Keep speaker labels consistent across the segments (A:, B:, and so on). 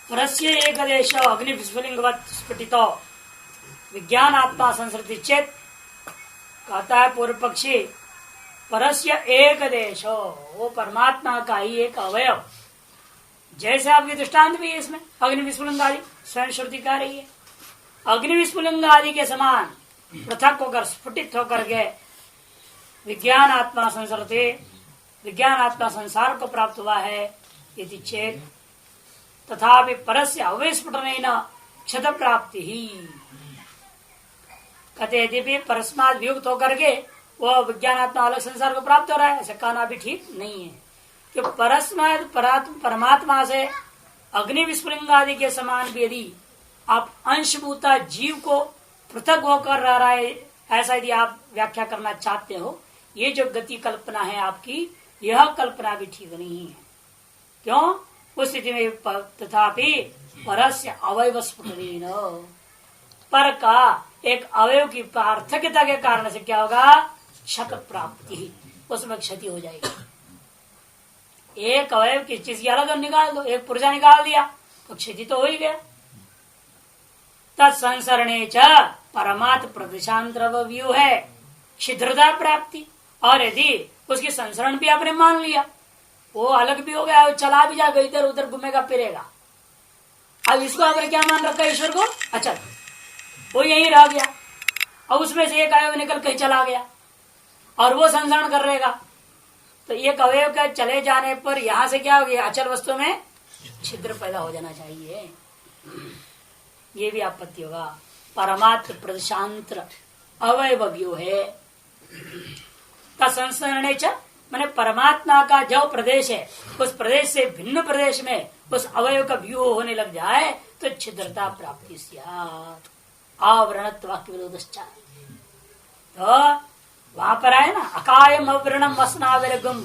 A: परस्य एक देश अग्नि विस्फुलिंगवत स्फुटित विज्ञान आत्मा संसृति चेत। कहता है पूर्व पक्षी, परस्य एक देश, वो परमात्मा का ही एक अवयव। जैसे आपकी दृष्टांत भी है इसमें, अग्नि विस्फुलिंग आदि स्वयं श्रुति कह रही है, अग्नि विस्फुलिंग आदि के समान पृथक होकर स्फुटित होकर के विज्ञान आत्मा संसरते, विज्ञान आत्मा संसार को प्राप्त हुआ है यदि चेत। तथापि परस्य अवस्फुटनेन क्षत प्राप्ति ही। कहते यदि परस्माद वियुक्त होकर के वह विज्ञानात्मा अलग संसार को प्राप्त हो रहा है, ऐसा कहना भी ठीक नहीं है। कि परस्माद परमात्मा से अग्नि विस्फुलिंग आदि के समान भी यदि आप अंशभूता जीव को पृथक होकर रह रहा है, ऐसा यदि आप व्याख्या करना चाहते हो, ये जो गति कल्पना है आपकी, यह कल्पना भी ठीक नहीं है। क्यों? उस स्थिति में तथापि परस्य अवयव स्फुटनेन, पर का एक अवयव की पार्थक्यता के कारण से क्या होगा? क्षत प्राप्ति, उसमें क्षति हो जाएगी। एक अवयव की चीज की अलग निकाल दो, एक पुर्जा निकाल दिया तो क्षति तो हो ही गया। तत्संसरणे च परमात्म प्रदेशांतर व्यू है छिद्रता प्राप्ति। और यदि उसकी संसरण भी आपने मान लिया, वो अलग भी हो गया, वो चला भी जाएगा, इधर उधर घूमेगा फिरेगा। अब इसको आपने क्या मान रखा ईश्वर को? अच्छा, वो यही रह गया, और उसमें से एक अवयव निकल कहीं चला गया और वो संसरण कर रहेगा, तो एक अवयव के चले जाने पर यहां से क्या हो गया? अचल वस्तु में छिद्र पैदा हो जाना चाहिए, ये भी आपत्ति होगा। परमात्म प्रदेशांतर अवयव है तत्संसरणे च, माने परमात्मा का जो प्रदेश है उस प्रदेश से भिन्न प्रदेश में उस अवयव का व्यूह होने लग जाए तो छिद्रता प्राप्ति स्यात्। आवरणत्व वाक्य विरोधश्च। तो वहां पर आए ना, अकायम अव्रणम वसनाविरगम,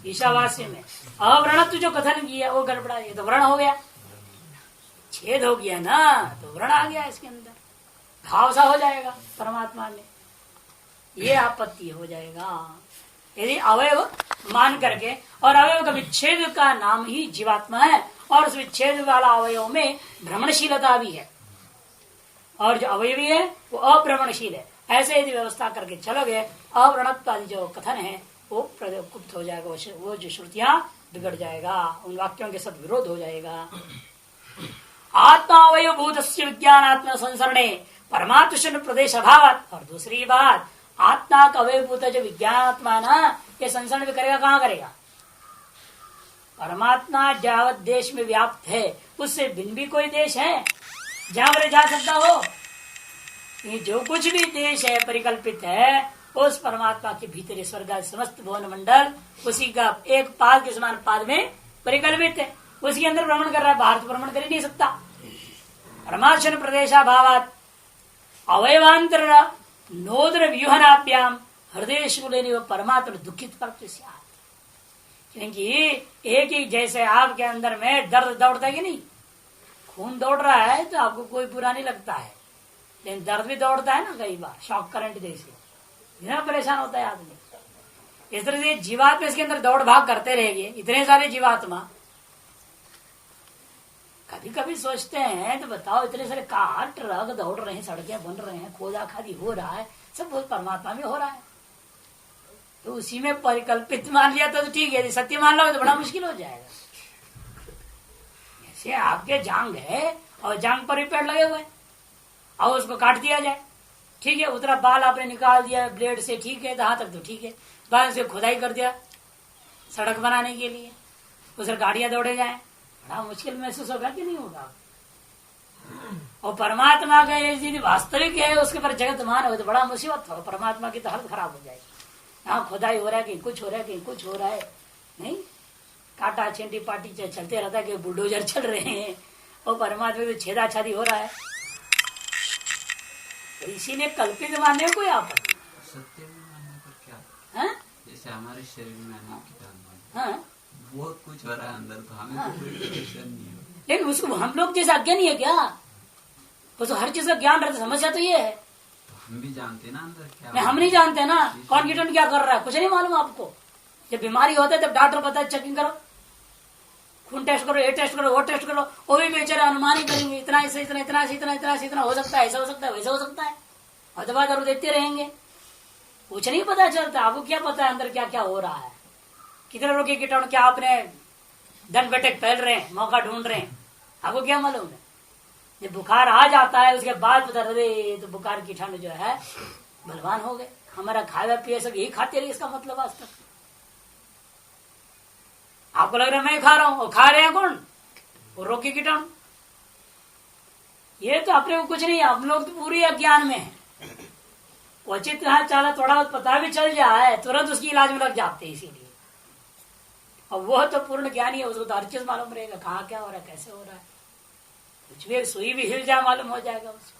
A: ईशावास्य में अव्रणत्व जो कथन किया वो गड़बड़ा, ये तो व्रण हो गया, छेद हो गया ना, तो व्रण आ गया इसके अंदर, घाव सा हो जाएगा परमात्मा में, ये आपत्ति हो जाएगा। यदि अवयव मान करके, और अवयव का विच्छेद का नाम ही जीवात्मा है, और उस विच्छेद वाला अवयव में भ्रमणशीलता भी है, और जो अवयवी है वो अभ्रमणशील है, ऐसे यदि व्यवस्था करके चलोगे, अव्रणत्व आदि जो कथन है वो गुप्त हो जाएगा, वो जो श्रुतियां बिगड़ जाएगा, उन वाक्यों के साथ विरोध हो जाएगा। आत्मा अवयव भूत विज्ञानात्म संसरणे परमात्म प्रदेश अभाव। और दूसरी बात, आत्मा का अवयभूत जो विज्ञानात्मा ना, ये संसरण भी करेगा, कहाँ करेगा? परमात्मा जावत देश में व्याप्त है, उससे भिन्न भी कोई देश है जहां पर जा सकता हो? ये जो कुछ भी देश है परिकल्पित है, उस परमात्मा के भीतर स्वर्ग समस्त भुवन मंडल उसी का एक पाद के समान पाद में परिकल्पित है, उसी अंदर भ्रमण कर रहा है, बाहर तो भ्रमण कर ही नहीं सकता। परमात्म प्रदेशाभावात अवयवांतर नोदर व्यूहनाभ्याम हृदय शूलेन परमात्मा दुखित प्राप्त। क्योंकि एक ही जैसे आपके अंदर में दर्द दौड़ता है कि नहीं, खून दौड़ रहा है तो आपको कोई बुरा नहीं लगता है, लेकिन दर्द भी दौड़ता है ना, कई बार शॉक करंट जैसे, इतना परेशान होता है आदमी। इस तरह से जीवात्मा इसके अंदर दौड़ भाग करते रहेंगे, इतने सारे जीवात्मा। कभी कभी सोचते हैं तो बताओ, इतने सारे कार ट्रक दौड़ रहे हैं, सड़कें बन रहे हैं, खोदा खादी हो रहा है, सब बहुत परमात्मा में हो रहा है, तो उसी में परिकल्पित मान लिया तो ठीक है, यदि सत्य मान लो तो बड़ा मुश्किल हो जाएगा। ऐसे आपके जांग है और जांग पर भी पेड़ लगे हुए और उसको काट दिया जाए, ठीक है, उतरा बाल आपने निकाल दिया ब्लेड से, ठीक है, यहाँ तक तो ठीक है, बाद से खुदाई कर दिया सड़क बनाने के लिए, उधर गाड़ियां दौड़े जाए, बड़ा मुश्किल महसूस होगा कि नहीं होगा? और परमात्मा का यदि वास्तविक है उसके पर जगत मान हो तो बड़ा मुसीबत होगा, परमात्मा की तो हालत खराब हो जाएगी। यहाँ खुदाई हो रहा है, कहीं कुछ हो रहा है, कहीं कुछ हो रहा है, नहीं काटा छेंटी पाटी चलते रहता है कि बुलडोजर चल रहे हैं, और परमात्मा तो छेदा छादी हो रहा है, तो इसी ने कल्पित मानने में कोई आपत्ति।
B: सत्य में मानने पर क्या? जैसे हमारे शरीर में अनेक बहुत कुछ हो रहा है अंदर, तो हमें तो कोई टेंशन नहीं है,
A: लेकिन उसको हम लोग जैसे अज्ञान नहीं है क्या? उसको हर चीज का ज्ञान रहता, समस्या तो ये है।
B: तो हम भी जानते ना अंदर क्या,
A: नहीं हम नहीं जानते ना, कौन कीटन क्या कर रहा है कुछ नहीं मालूम आपको। जब बीमारी होता है तब डॉक्टर बताए चेकिंग करो, खून टेस्ट करो, ये टेस्ट करो, वो टेस्ट करो, वो भी बेचारे अनुमान ही करेंगे, इतना से इतना, इतना से इतना, इतना से इतना हो सकता है, ऐसा हो सकता है, वैसा हो सकता है, और दवा दारू देते रहेंगे, कुछ नहीं पता चलता। आपको क्या पता है अंदर क्या क्या हो रहा है, कितने रोग के कीटाणु क्या अपने दंड बैठक फैल रहे हैं, मौका ढूंढ रहे हैं, आपको क्या मालूम है। जब बुखार आ जाता है उसके बाद पता अरे तो बुखार कीटाणु जो है बलवान हो गए, हमारा खाया पिया सब यही खाते रहे, इसका मतलब आज तक आपको लग रहा है मैं खा रहा हूं, और खा रहे हैं कौन, वो रोग के कीटाणु। ये तो अपने को कुछ नहीं है, हम लोग तो पूरी अज्ञान में है। क्वचित चाला थोड़ा पता भी चल जाए तुरंत उसकी इलाज में लग जाते हैं, इसीलिए। और वह तो पूर्ण ज्ञानी है, उसको तो हर चीज मालूम रहेगा, कहाँ क्या हो रहा है, कैसे हो रहा है, कुछ भी सुई भी हिल जाए मालूम हो जाएगा उसको,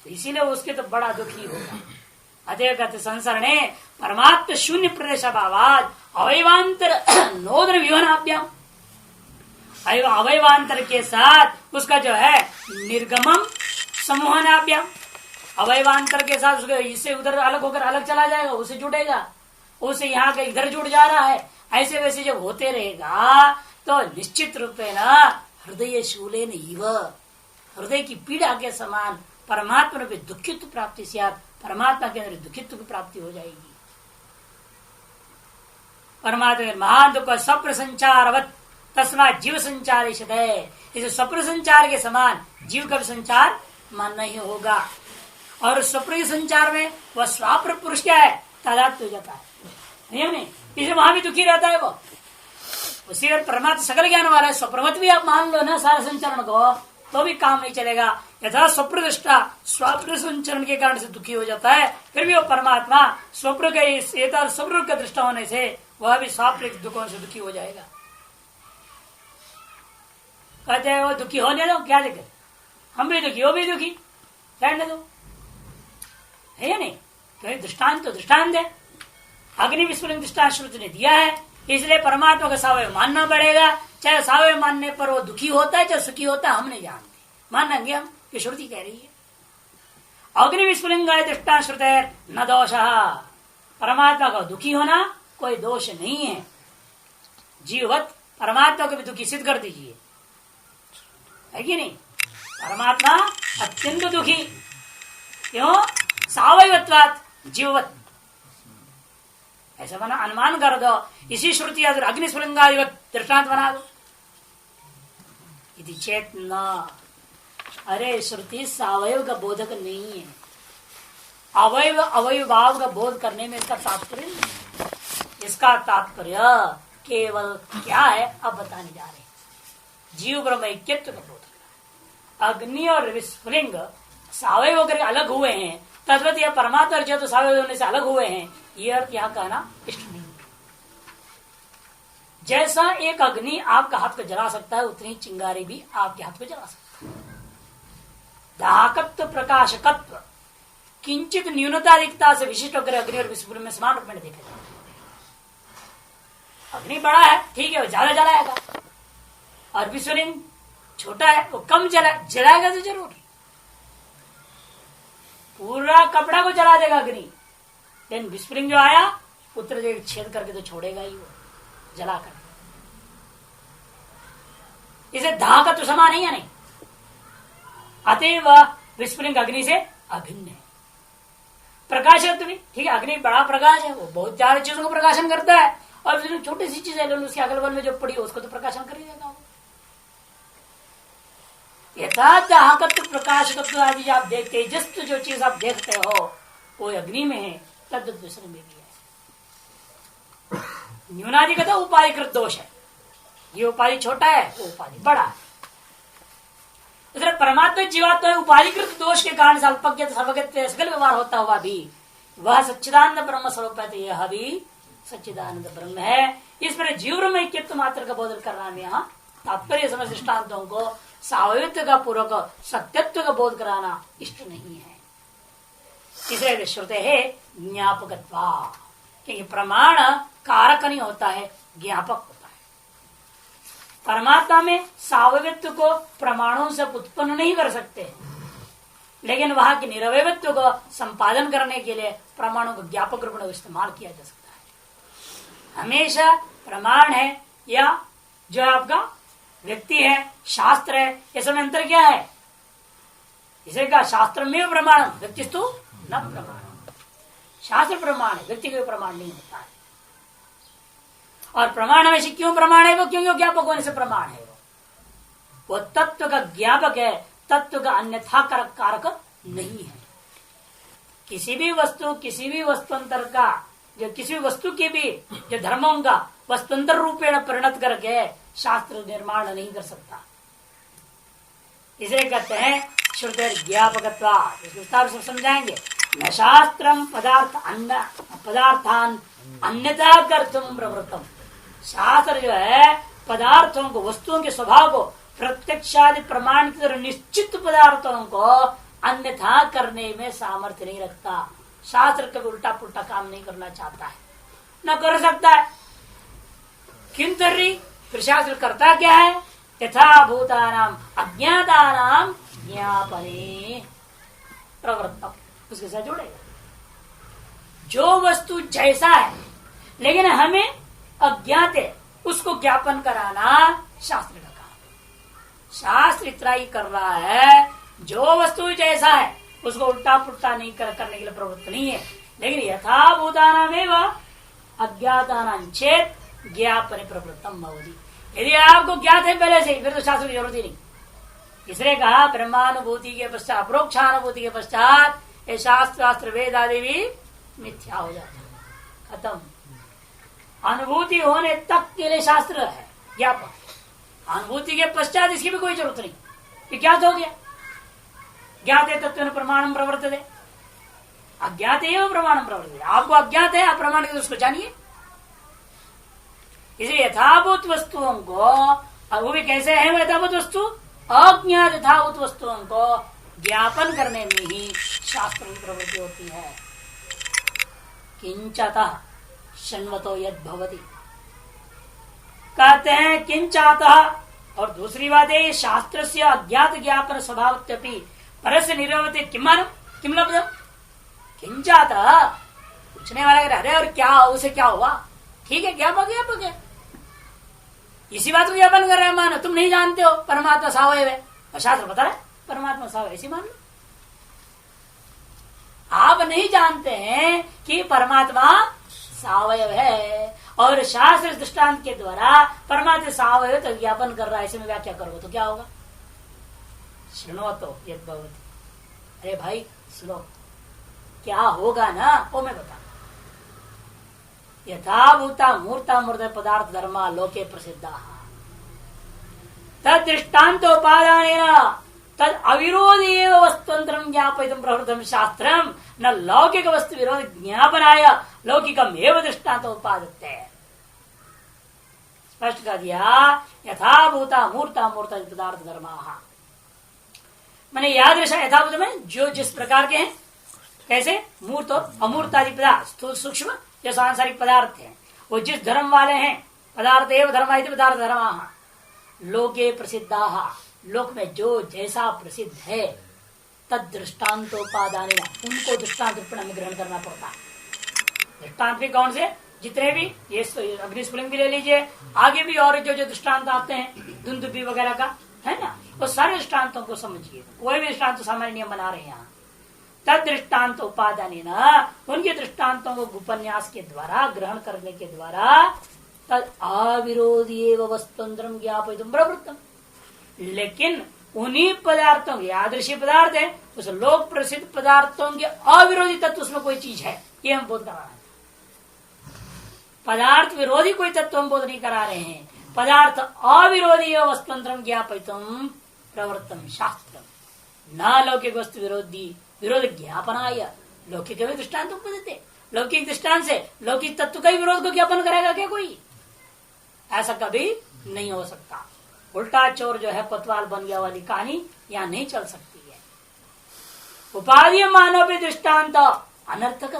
A: तो इसीलिए उसके तो बड़ा दुखी होगा। अतः संसरणे परमात्म शून्य प्रदेश अभावाद अवयवांतर नोदर विवनाभ्याम, अवयवांतर के साथ उसका जो है निर्गमम समूहनाभ्याम, अवयवांतर के साथ उसको इससे उधर अलग होकर अलग चला जाएगा, उसे जुड़ेगा, उसे यहाँ का इधर जुड़ जा रहा है, ऐसे वैसे जब होते रहेगा तो निश्चित रूपे न हृदय शूले न हृदय की पीड़ा के समान परमात्मा में दुखित्व प्राप्ति से परमात्मा के अंदर दुखित्व की प्राप्ति हो जाएगी। परमात्मा के महान दुख स्वप्न संचारवत तस्मा जीव संचार इसे स्वप्न संचार के समान जीव का संचार मानना ही होगा। और स्वप्न संचार में वह स्वाप्र पुरुष क्या है, तादात्म्य हो जाता है, नहीं इसे वहां भी दुखी रहता है वो। उसी अगर परमात्मा सकल ज्ञान वाला है, स्वप्रमत भी आप मान लो ना सारा संचरण को, तो भी काम नहीं चलेगा। यथा स्वप्न दृष्टा स्वप्न संचरण के कारण से दुखी हो जाता है, फिर भी वो परमात्मा स्वप्न के स्वप्न का दृष्टा होने से वह भी स्वाप्निक दुखों से दुखी हो जाएगा। कहते हैं वो दुखी होने दो, क्या दिक्कत, हम भी दुखी, वो भी दुखी, रहने दो, है नहीं। तो दृष्टांत तो दृष्टांत है, अग्नि विस्फुलिंग दृष्टांत श्रुति ने दिया है, इसलिए परमात्मा का सावयव मानना पड़ेगा। चाहे सावयव मानने पर वो दुखी होता है चाहे सुखी होता है हम नहीं जानते, मानेंगे हम, ये श्रुति कह रही है। अग्नि विस्फुलिंगाय दृष्टांत श्रुते न दोष, परमात्मा का दुखी होना कोई दोष नहीं है। जीववत परमात्मा को भी दुखी सिद्ध कर दीजिए, है कि नहीं। परमात्मा अत्यंत दुखी, क्यों, सावयवत्वात् जीववत, ऐसा बना अनुमान कर दो। इसी श्रुति अगर अग्निस्फुलिंगादिवत दृष्टांत बना दो, यदि चेत न, अरे श्रुति सावयव का बोधक नहीं है, अवयव अवयव भाव का बोध करने में इसका तात्पर्य नहीं। इसका तात्पर्य केवल क्या है अब बताने जा रहे हैं, जीव ब्रह्म ऐक्यत्व का बोध करना। अग्नि और विस्फुलिंग सावयव होकर अलग हुए हैं, तद्वत यह परमात्मा जो तो सावयव होने से अलग हुए हैं, ये अर्थ यहाँ कहना इष्ट नहीं। जैसा एक अग्नि आपका हाथ को जला सकता है, उतनी चिंगारी भी आपके हाथ को जला सकता है। दाहकत्व प्रकाशकत्व किंचित न्यूनताधिकता से विशिष्ट होकर अग्नि और विस्फुलिंग में समान रूप में देखा जाता है। अग्नि बड़ा है, ठीक है, वो ज्यादा जलाएगा, और विस्फुलिंग छोटा है, वो कम जलाएगा तो जरूर, पूरा कपड़ा को जला देगा अग्नि, लेकिन विस्फुलिंग जो आया उत्तर छेद करके तो छोड़ेगा ही वो, जला कर। इसे दाह का तो समान है या नहीं, अतएव विस्फुलिंग अग्नि से अभिन्न है। प्रकाशत्व भी ठीक है, अग्नि बड़ा प्रकाश है, वो बहुत ज्यादा चीजों को प्रकाशन करता है, और छोटी सी चीज है उसके अगल बगल में जो पड़ी उसको तो प्रकाशन कर ही देगा वो। यथा दाहकत्व प्रकाशकत्व आदि आप देखते, जिस जो चीज आप देखते हो वो अग्नि में है, तद्वत दूसरे में भी है। न्यूनाधिकत उपाधिकृत दोष है, ये उपाधि छोटा है, वो उपाधि बड़ा है। इसलिए परमात्मा जीवात्मा उपाधिकृत दोष के कारण से अल्पज्ञ सर्वज्ञ सकल व्यवहार होता हुआ भी वह सच्चिदानंद ब्रह्म स्वरूप है, यह भी सच्चिदानंद ब्रह्म है। इस पर जीव ब्रह्म ऐक्यत्व मात्र का बोधन करना में यहाँ तात्पर्य समझ दृष्टान्तों को सावयत्व का पूर्वक सत्यत्व का बोध कराना इष्ट नहीं है। इसलिए श्रुते है ज्ञापकत्वा, क्योंकि प्रमाण कारक नहीं होता है, ज्ञापक होता है। परमात्मा में सावयत्व को प्रमाणों से उत्पन्न नहीं कर सकते, लेकिन वहां के निरवयत्व को संपादन करने के लिए प्रमाणों को ज्ञापक रूप में इस्तेमाल किया जा सकता है। हमेशा प्रमाण है या जो आपका व्यक्ति है, शास्त्र है, ये सब में अंतर क्या है? इसे कहा शास्त्र में प्रमाण, व्यक्तिस्तु न प्रमाण। शास्त्र प्रमाण है, व्यक्ति का प्रमाण नहीं होता है। और प्रमाण हमेशा क्यों प्रमाण है? वो क्योंकि ज्ञापक होने से प्रमाण है। वो तत्व का ज्ञापक है, तत्व का अन्यथा कारक नहीं है। किसी भी वस्तुअंतर का, जो किसी भी वस्तु के भी जो धर्मों का वस्तुअंतर रूपेण परिणत करके शास्त्र निर्माण नहीं कर सकता। इसे कहते हैं श्रुति ज्ञापकत्वा। विस्तार से समझाएंगे। न शास्त्रम पदार्थान अन्यथा कर्तुम प्रवृत्तम। शास्त्र जो है पदार्थों को, वस्तुओं के स्वभाव को, प्रत्यक्षादि प्रमाण की तरह निश्चित पदार्थों को अन्यथा करने में सामर्थ्य नहीं रखता। शास्त्र कभी उल्टा पुल्टा काम नहीं करना चाहता है, न कर सकता है। किंतु फिर शास्त्र करता क्या है? यथा भूतानाम अज्ञातानाम ज्ञापने प्रवृत्तम, उसके साथ जोड़ेगा। जो वस्तु जैसा है लेकिन हमें अज्ञात है, उसको ज्ञापन कराना शास्त्र का काम है। शास्त्र इतना ही कर रहा है, जो वस्तु जैसा है उसको उल्टा पुल्टा नहीं करने के लिए प्रवृत्त नहीं है। लेकिन यथा भूतानामेव अज्ञातानां चेत ज्ञापने प्रवृत्तम भवति। यदि आपको ज्ञात है पहले से, फिर तो शास्त्र की जरूरत ही नहीं। इसलिए कहा ब्रह्मानुभूति के पश्चात, प्रोक्षानुभूति के पश्चात ये शास्त्र वेद आदि भी मिथ्या हो जाता है, खत्म। अनुभूति होने तक के लिए शास्त्र है ज्ञापक। अनुभूति के पश्चात इसकी भी कोई जरूरत नहीं, कि ज्ञात हो गया। ज्ञात है तत्व प्रमाणम प्रवर्तते, अज्ञात है प्रमाणम प्रवर्तते। आपको अज्ञात है, आप प्रमाण के उसको जानिए। इसलिए यथाभूत वस्तुओं को, वो भी कैसे है वो यथाभूत वस्तु, अज्ञात यथाभूत वस्तुओं को ज्ञापन करने में ही शास्त्र की प्रवृत्ति होती है। किंचतः शण्वतो यद भवति, कहते हैं किंचातः। और दूसरी बात है शास्त्र से अज्ञात ज्ञापन स्वभावत्यपि परस्य निरवते किम लब्धम। किंचातः, पूछने वाला अरे और क्या, उसे क्या हुआ? ठीक है, ज्ञापक है, इसी बात को ज्ञापन कर रहे हैं। मानो तुम नहीं जानते हो परमात्मा सावयव है, और शास्त्र बता रहे परमात्मा सावयव, ऐसी मान लो। आप नहीं जानते हैं कि परमात्मा सावयव है, और शास्त्र दृष्टांत के द्वारा परमात्मा सावयव तो ज्ञापन कर रहा है, ऐसे में व्याख्या करोगे तो क्या होगा? सुनो तो यद भवति, अरे भाई सुनो क्या होगा ना, वो मैं बता। यथाभूता मूर्ता मूर्त पदार्थ धर्मा लोके प्रसिद्धा तद दृष्टान्तोपादानेन तद अविरोधी वस्तुअंतरम ज्ञापयितुम प्रवृत्तम शास्त्रम न लौकिक वस्तु विरोध ज्ञापनाय लौकिकम एव दृष्टान्तोपादते। स्पष्ट कर दिया। यथाभूता मूर्ता मूर्त पदार्थ धर्मा, मैंने याद रखा यथाभूत में जो जिस प्रकार के हैं, कैसे मूर्त और अमूर्त आदि पदार्थ, स्थूल सूक्ष्म जो सांसारिक पदार्थ हैं, वो जिस धर्म वाले हैं, पदार्थ एवं धर्म पदार्थ धर्म लोके प्रसिद्धा, लोक में जो जैसा प्रसिद्ध है, तद दृष्टान्तोपादान, उनको दृष्टांत रूप में ग्रहण करना पड़ता है। दृष्टांत भी कौन से? जितने भी, ये अग्निस्फुलिंग भी ले लीजिए, आगे भी और जो जो दृष्टांत आते हैं धुंधुबी वगैरह का, है ना, वो सारे दृष्टांतों को समझिए। कोई भी दृष्टांत सामान्य नियम बना रहे हैं यहाँ। तद दृष्टान्त उपादान, उनके दृष्टांतों को उपन्यास के द्वारा ग्रहण करने के द्वारा तद अविरोधी वस्तुअंतरम ज्ञापयितुम प्रवृत्तम। लेकिन उन्हीं पदार्थों के आदर्शी पदार्थ है, उस लोक प्रसिद्ध पदार्थों के अविरोधी तत्व उसमें कोई चीज है, ये हम बोध करा रहे हैं। पदार्थ विरोधी कोई तत्व हम बोध नहीं करा रहे हैं। पदार्थ अविरोधी वस्तुअंतरम ज्ञापयितुम प्रवृत्तम शास्त्रम न लौकिक वस्तु विरोधी विरोध ज्ञापनाय लौकिक दृष्टान्त उपदेते। लौकिक दृष्टांत से लौकिक तत्व का ही विरोध को ज्ञापन करेगा क्या कोई? ऐसा कभी नहीं हो सकता। उल्टा चोर जो है कोतवाल बन गया वाली कहानी यहाँ नहीं चल सकती है। उपाधि मानव भी दृष्टान्त अनर्थक।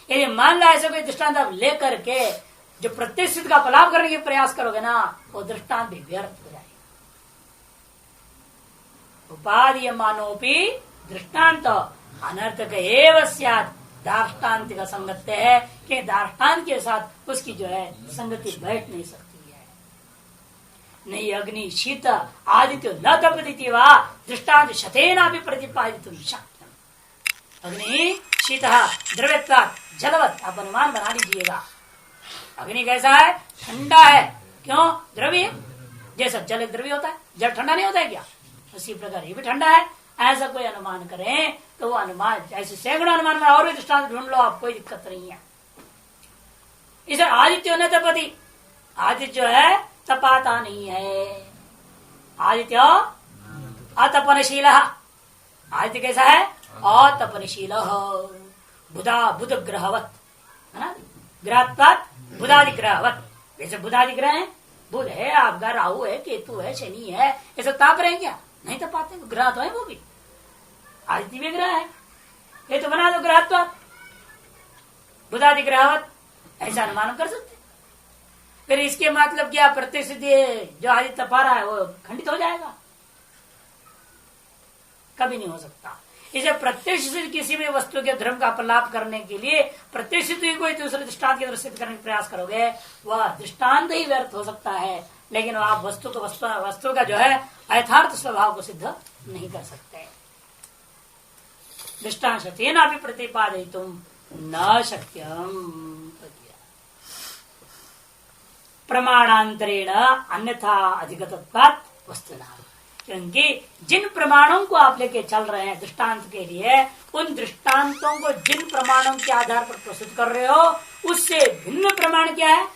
A: यदि मान लो ऐसे कोई दृष्टांत आप लेकर के जो प्रत्यक्ष सिद्ध का पलाप करने के प्रयास करोगे ना, वो दृष्टांत भी व्यर्थ हो जाएगा। उपाधि मानोपी दृष्टांत अनर्थक एवं स्यात्, दार्ष्टान्तिक संगत है कि दार्ष्टान्त के साथ उसकी जो है संगति बैठ नहीं सकती है। नहीं अग्नि शीत आदित्य न तपति वा दृष्टांत शतेना भी प्रतिपादितुं शक्यम्। अग्नि शीत द्रव्यत्वात् जलवत्, आप अनुमान बना लीजिएगा। अग्नि कैसा है? ठंडा है। क्यों? द्रव्य, जैसा जल द्रव्य होता है, जल ठंडा नहीं होता है क्या? उसी प्रकार ये भी ठंडा है। ऐसा कोई अनुमान करें तो वो अनुमान, ऐसे सैकड़ों अनुमान में और भी दृष्टांत ढूंढ लो, आप कोई दिक्कत नहीं है। इसे आदित्य न तपति, आदित्य जो है तपाता नहीं है। आदित्य अतपनशील, आदित्य कैसा है? अतपनशील। बुधा बुध ग्रहवत है ना, ग्रहत्वात् बुधादि ग्रहवत। जैसे बुधादि ग्रह है, बुध है आपका, राहु है, केतु है, शनि है, ये सब ताप रहे हैं क्या? नहीं तपाते, ग्रह तो है वो भी। आदित्य भी ग्रह है, ये तो बना दो ग्रहत्वात् बुधादि ग्रहवत, ऐसा अनुमान कर सकते। फिर इसके मतलब क्या? प्रत्यक्ष जो आदित्य तपा रहा है वो खंडित हो जाएगा? कभी नहीं हो सकता। इसे प्रत्यक्ष से किसी भी वस्तु के धर्म का अपलाप करने के लिए प्रत्यक्ष से कोई दूसरे दृष्टांत के दृष्टि करने का प्रयास करोगे, वह दृष्टांत ही व्यर्थ हो सकता है, लेकिन आप वस्तु का जो है यथार्थ स्वभाव को सिद्ध नहीं कर सकते। दृष्टांत तेना भी प्रतिपादयितुं न शक्यम। प्रमाणांतरेण अन्यथा अधिगतत्वात् वस्तुना, क्योंकि जिन प्रमाणों को आप लेके चल रहे हैं दृष्टांत के लिए, उन दृष्टांतों को जिन प्रमाणों के आधार पर प्रस्तुत कर रहे हो, उससे भिन्न प्रमाण क्या है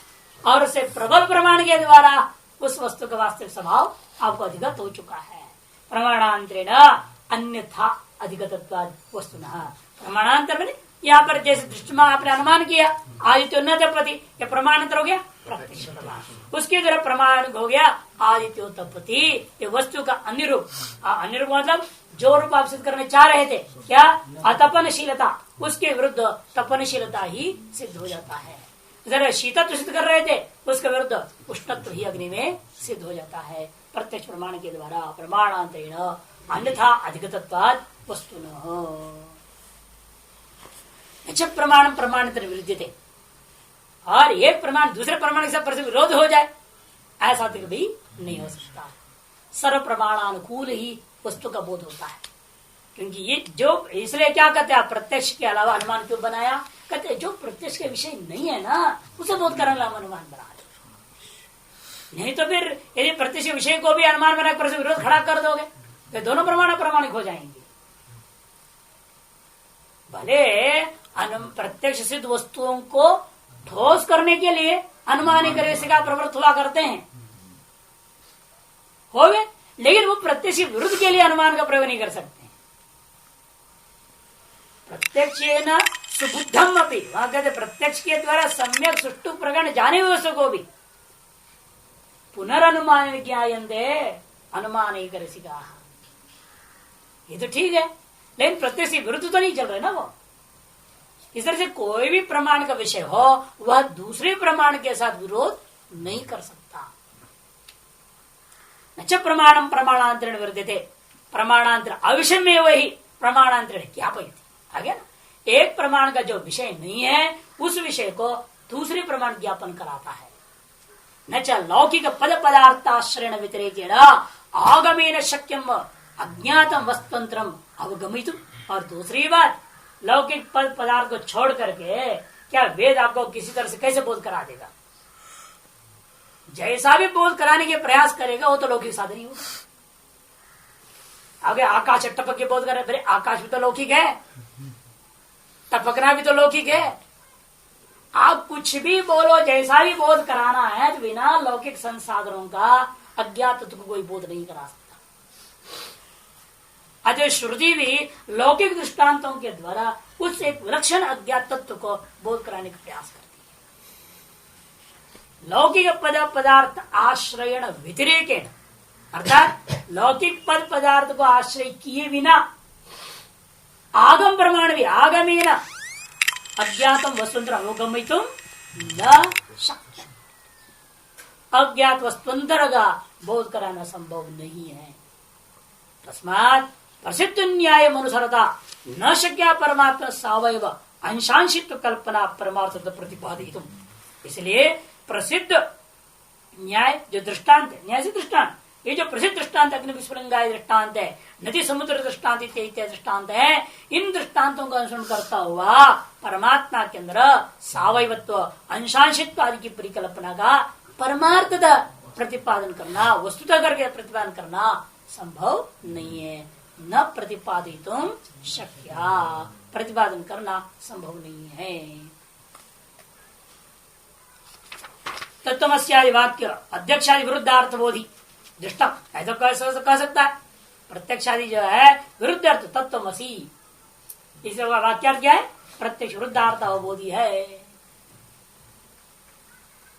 A: और उससे प्रबल प्रमाण के द्वारा उस वस्तु का वास्तविक स्वभाव आपको अधिगत हो चुका है। प्रमाणांतरेण अन्यथा अधिगतत्वात् वस्तुना, प्रमाणांतर में यहाँ पर जैसे दृष्टि आपने अनुमान किया आदित्य न तपति, यह प्रमाणांतर हो गया प्रत्यक्ष प्रमाण। उसके द्वारा प्रमाण हो गया आदित्यो तपति, ये वस्तु का अनुरूप। अनुरूप मतलब जो रूप आप सिद्ध करने चाह रहे थे, क्या? अतपनशीलता, उसके विरुद्ध तपनशीलता ही सिद्ध हो जाता है। जरा शीतत्व सिद्ध कर रहे थे, उसके विरुद्ध उष्णत्व ही अग्नि में सिद्ध हो जाता है प्रत्यक्ष प्रमाण के द्वारा। प्रमाणांतरेण अन्यथा अधिगतत्वात् वस्तुनः। अच्छा, प्रमाण प्रमाणांतर विरुद्धते, और एक प्रमाण दूसरे प्रमाण के साथ परस्पर विरोध हो जाए, ऐसा तो कभी नहीं हो सकता। सर्व प्रमाणानुकूल ही वस्तु का बोध होता है। क्योंकि ये जो, इसलिए क्या कहते हैं, प्रत्यक्ष के अलावा अनुमान क्यों बनाया? कहते हैं जो प्रत्यक्ष के विषय नहीं है ना, उसे बोध करने वाला अनुमान बना दो। नहीं तो फिर यदि प्रत्यक्ष विषय को भी अनुमान बना परस्पर विरोध खड़ा कर दोगे तो दोनों प्रमाण अप्रामाणिक हो जाएंगे। भले प्रत्यक्ष सिद्ध वस्तुओं को ठोस करने के लिए अनुमानिक रेसे का प्रवृत्त हुआ करते हैं, हो गए, लेकिन वो प्रत्यक्ष विरुद्ध के लिए अनुमान का प्रयोग नहीं कर सकते। प्रत्यक्ष न सुबुद्धम अपनी, वहां कहते प्रत्यक्ष के द्वारा सम्यक सुष्टु प्रकरण जाने हुए वस्तु को भी पुनर्नुमान ज्ञायन्ते अनुमान ही कर सिका। ये तो ठीक है, लेकिन प्रत्यक्ष विरुद्ध तो नहीं चल रहे ना वो। इस तरह से कोई भी प्रमाण का विषय हो, वह दूसरे प्रमाण के साथ विरोध नहीं कर सकता। नच प्रमाणम प्रमाणांतरण वर्धते, प्रमाणांतर अविषय में वही प्रमाणांतरण ज्ञापयति। आगे ना, एक प्रमाण का जो विषय नहीं है उस विषय को दूसरे प्रमाण ज्ञापन कराता है। न च लौकिक पद पदार्थाश्रयण व्यतिरेकेण आगमेन शक्यम अज्ञातम वस्तुतंत्रम अवगमितुम। और दूसरी बात, लौकिक पद पदार्थ को छोड़ करके क्या वेद आपको किसी तरह से कैसे बोध करा देगा? जैसा भी बोध कराने के प्रयास करेगा वो तो लौकिक साधन ही होगा। आगे आकाश टपक के बोध कर रहे, फिर आकाश भी तो लौकिक है, टपकना भी तो लौकिक है। आप कुछ भी बोलो, जैसा भी बोध कराना है, तो बिना लौकिक संसाधनों का अज्ञात तत्व को कोई बोध नहीं करा सकता। अतः श्रुति भी लौकिक दृष्टांतों के द्वारा उस एक विलक्षण अज्ञात तत्व को बोध कराने का प्रयास करती है। लौकिक पद पदार्थ आश्रयण व्यतिरेकेण, अर्थात लौकिक पद पदार्थ को आश्रय किए बिना आगम प्रमाण भी आगमेन अज्ञातम वस्तुंतर अवगमितुम न शक्य। अज्ञात वस्तुंतर का बोध कराना संभव नहीं है। तस्मात् प्रसिद्ध न्याय अनुसरता न शक्या परमात्मा सावयव अंशांशित्व कल्पना परमार्थ प्रतिपादितुम। इसलिए प्रसिद्ध न्याय जो दृष्टांत है, न्याय से दृष्टांत, ये जो प्रसिद्ध दृष्टांत अग्नि विस्फुलिंगाय दृष्टांत है, नदी समुद्र दृष्टांत इत्यादि दृष्टांत है, इन दृष्टांतों का अनुसरण करता हुआ परमात्मा के अंदर सावयवत्व अंशांशित्व आदि की परिकल्पना का परमार्थता प्रतिपादन करना, वस्तुतः करके प्रतिपादन करना संभव नहीं है। न प्रतिपादितुम शक्या, प्रतिपादन करना संभव नहीं है। तत्वमस्यादि वाक्य अध्यक्षादि विरुद्धार्थ बोधि दृष्टम, ऐसा कह सकता है। प्रत्यक्षादि जो है विरुद्ध अर्थ तत्वमसी, इसे वाक्यार्थ क्या है? प्रत्यक्ष विरुद्धार्थ अवबोधि है।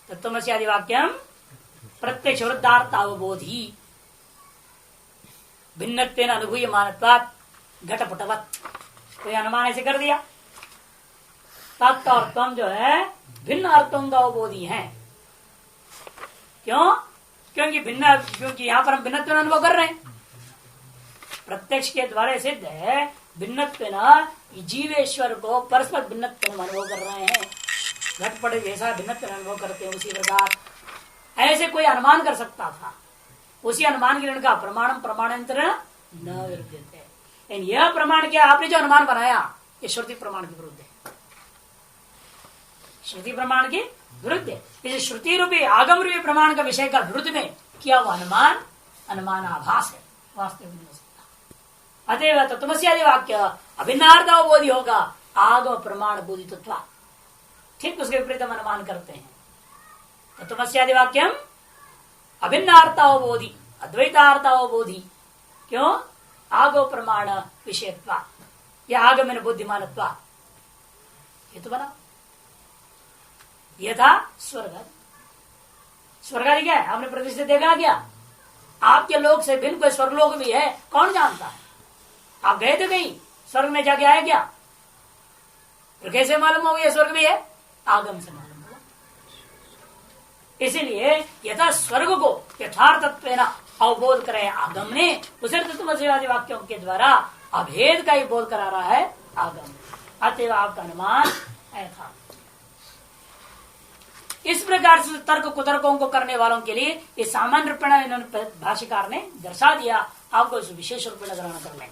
A: तत्वमस्यादि वाक्यम प्रत्यक्ष विरुद्धार्थ अवबोधि, भिन्नत्वेन अनुभूय मानत्वात् घटपटवत्, कोई अनुमान ऐसे कर दिया। तत्व और तम जो है भिन्न अर्थों का अवबोधि है। क्यों? क्योंकि यहाँ पर हम भिन्नत्व अनुभव कर रहे हैं। प्रत्यक्ष के द्वारा सिद्ध है भिन्नत्व, जीवेश्वर को परस्पर भिन्नत्व अनुभव कर रहे हैं। घटपट जैसा भिन्नत्व अनुभव करते हैं, उसी प्रकार ऐसे कोई अनुमान कर सकता था। उसी अनुमान के का प्रमाणम प्रमाणांतर न विरुद्धते। यह प्रमाण क्या, आपने जो अनुमान बनाया ये श्रुति प्रमाण के विरुद्ध है, श्रुति प्रमाण के विरुद्ध है। इस श्रुति रूपी आगम रूपी प्रमाण का विषय का विरुद्ध में किया हुआ अनुमान आभास है, वास्तविक नहीं हो सकता। अतएव तत्वमस्यादि वाक्य अभिन्नार्थावबोधि होगा, आगम प्रमाण बोधित्व। ठीक उसके विपरीत हम अनुमान करते हैं। तत्वमस्यादि वाक्यम अभिन्नार्थावबोधि अद्वैतार्थावबोधि। क्यों? आगो प्रमाण विषयत्व, यह आगम बुद्धिमानत्व, ये तो बना। यथा स्वर्गादि क्या है? आपने प्रतिष्ठित देखा क्या? आपके लोक से भिन्न कोई स्वर्गलोक भी है, कौन जानता है? आप गए थे कहीं स्वर्ग में जाके आए क्या? तो कैसे मालूम हो गया स्वर्ग भी है? आगम से मालूम हुआ। इसीलिए यथा स्वर्ग को यथार्थत्वेन अवबोध करे आगम ने, उसे तत्वमसि वाक्यों के द्वारा अभेद का ही बोध करा रहा है आगम। अतएव आपका अनुमान ऐसा। इस प्रकार से तर्क कुतर्कों को करने वालों के लिए ये सामान्य रूपेण इन्होंने भाष्यकार ने दर्शा दिया, आपको इसे विशेष रूप में ग्रहण कर लें।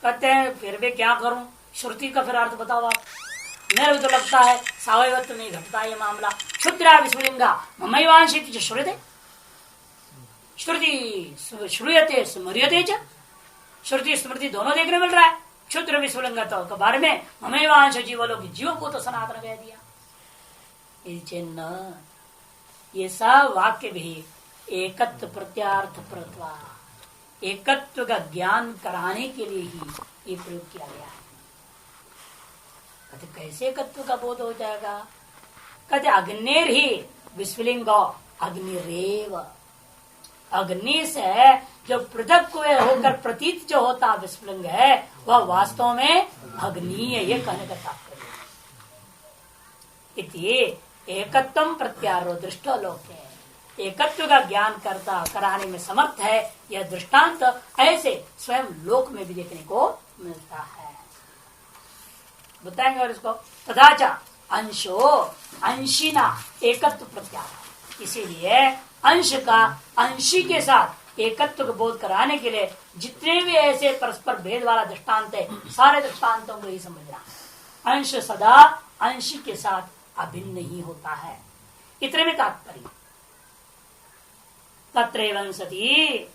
A: कहते हैं फिर भी क्या करूं, श्रुति का फिर अर्थ बताओ आप। मेरे को तो लगता है सावयवत्व नहीं घटता ये मामला। क्षुद्रा विस्फुलिंगा ममैवांशिति श्रुते, श्रुति श्रूयते स्मर्यते च, श्रुति स्मृति दोनों देखने मिल रहा है। क्षुद्र विस्फुलिंगा तो के बारे में ममैवांश जीवों की जीवों को तो सनातन कह दिया। चिन्ह ये सब वाक्य भी एकत्व प्रत्यार्थ परत्वा, एकत्व का ज्ञान कराने के लिए ही ये प्रयोग किया गया है। कहते कैसे एकत्व का बोध हो जाएगा? कहते अग्निर ही विस्फुलिंग अग्निरेव, अग्नि से जो पृथक होकर प्रतीत जो होता विस्फुलिंग है वह वास्तव में अग्नि है, ये कहने का तात्पर्य। एकत्वम प्रत्यारो दृष्टो लोके, एकत्व का ज्ञान करता कराने में समर्थ है यह दृष्टांत ऐसे स्वयं लोक में भी देखने को मिलता है। बताएंगे और इसको तदाचा अंशो अंशिना एकत्व प्रत्यार, इसीलिए अंश का अंशी के साथ एकत्व को बोध कराने के लिए जितने भी ऐसे परस्पर भेद वाला दृष्टांत है सारे दृष्टांतों को ही समझना। अंश सदा अंशी के साथ अभिन्न नहीं होता है, इतने में तात्पर्य। तत्रैवं सति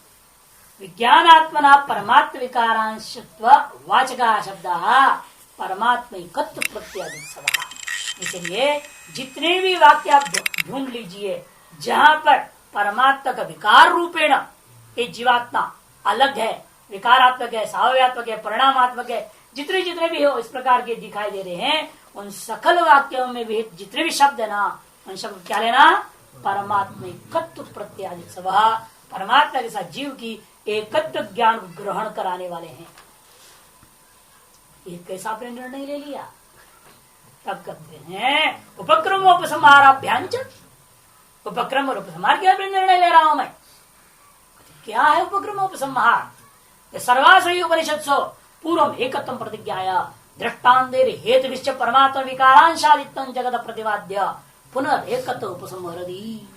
A: विज्ञानात्मना परमात्म विकारांशत्व वाचका शब्द परमात्मैकत्व प्रत्यादित्सवः। इसलिए जितने भी वाक्य आप ढूंढ लीजिए जहां पर परमात्मा का विकार रूपेण ये जीवात्मा अलग है, विकारात्मक है, सावयात्मक है, परिणामात्मक है, जितने जितने भी हो इस प्रकार के दिखाई दे रहे हैं, उन सकल वाक्यों में भी जितने भी शब्द है ना, उन शब्द क्या लेना? परमात्मैकत्व प्रत्यादित्सवः, परमात्मा के साथ जीव की एकत्व ज्ञान ग्रहण कराने वाले हैं। एक कैसा आपने निर्णय ले लिया? तब कहते हैं उपक्रमोपसंहाराभ्यांच, उपक्रम और उपसंहार के निर्णय ले रहा हूं मैं। क्या है उपक्रमोपसंहार? सर्वासु उपनिषत्सु पूर्वम एकत्वं प्रतिज्ञाया दृष्टान्तेर हेतुश्च परमात्मा विकारांशादित्वं जगत प्रतिपाद्य पुनरेकत्व उपसंहरति।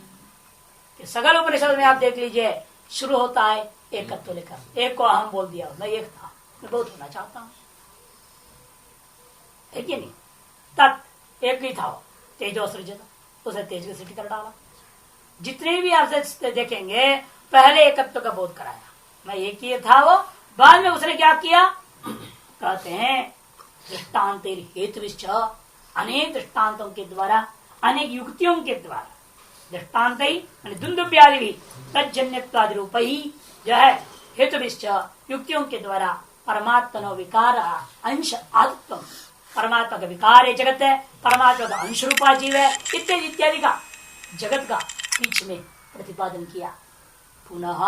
A: सगल उपनिषद में आप देख लीजिए, शुरू होता है एकत्व लेकर। एक को अहम बोल दिया, मैं एक था, मैं बहुत होना चाहता हूं, है कि नहीं? तत् एक ही था, तेजो सृजत, उसे तेज की सृष्टि कर डाला। जितने भी आप देखेंगे पहले एकत्व का बोध कराया, मैं एक ही था वो, बाद में उसने क्या किया? कहते हैं दृष्टांत हेतु, अनेक दृष्टांतों के द्वारा, अनेक युक्तियों के द्वारा, दृष्टान्त दुंदुभ्यादि भी तज्जन्यत्वादि रूप ही जो है हेतु युक्तियों के द्वारा परमात्मा विकार अंश आत्म, परमात्मा का विकार है जगत है, परमात्मा का अंश रूपा जीव है, इत्यादि इत्यादि का जगत का बीच में प्रतिपादन किया। पुनः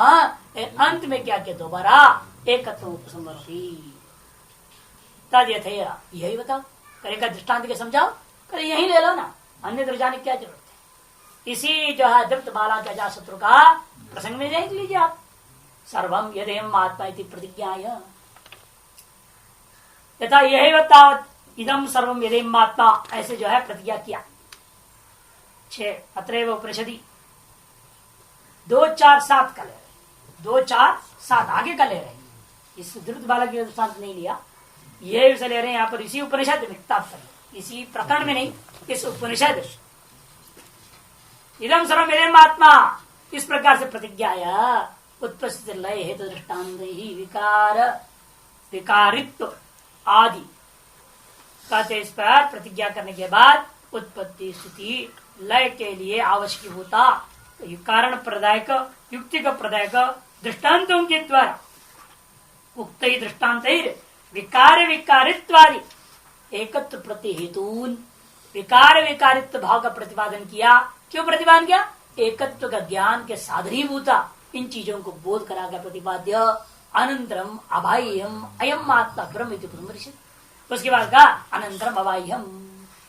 A: अंत में क्या किया? दोबारा एकत्व उपसंहरति। तद यथेया, यही बताओ, करेगा दृष्टांत के समझाओ, करे यही ले लो ना, अन्य जाने क्या जरूरत है। इसी जो है दृप्त बाला के अजाशत्रु का प्रसंग में देख लीजिए आप, सर्वम यदेम आत्मा इति प्रतिज्ञा, यथा यही बताओ इदम सर्वम यदेम आत्मा, ऐसे जो है प्रतिज्ञा किया। 6 अत्रैव उपनिषदि 2, 4, 7 का ले रहे, 2, 4, 7 आगे का ले रहे, इस दृप्त बाला की दृष्टांत नहीं लिया, ये विषय ले रहे हैं यहाँ पर इसी उपनिषद में, इसी प्रकरण में नहीं, इस उपनिषद इदम सर्वम यदेम आत्मा, इस प्रकार से प्रतिज्ञा उत्पत्ति लय हेतु दृष्टांत ही विकार विकारित्व आदि कहते। इस पर प्रतिज्ञा करने के बाद उत्पत्ति स्थिति लय के लिए आवश्यक होता कारण प्रदायक युक्ति का प्रदायक दृष्टांतों के द्वारा उक्त दृष्टांत विकार विकारित्वादि एकत्व प्रति हेतून विकार विकारित्व भाव का प्रतिपादन किया। क्यों प्रतिपादन किया? एकत्व का ज्ञान के साधनीभूता इन चीजों को बोध कराकर प्रतिपाद्य अनंतरम अबाह्यम अयम आत्मा ब्रह्म इति पुनर्वृषित। उसके बाद कहा अनंतरम अबाह्यम,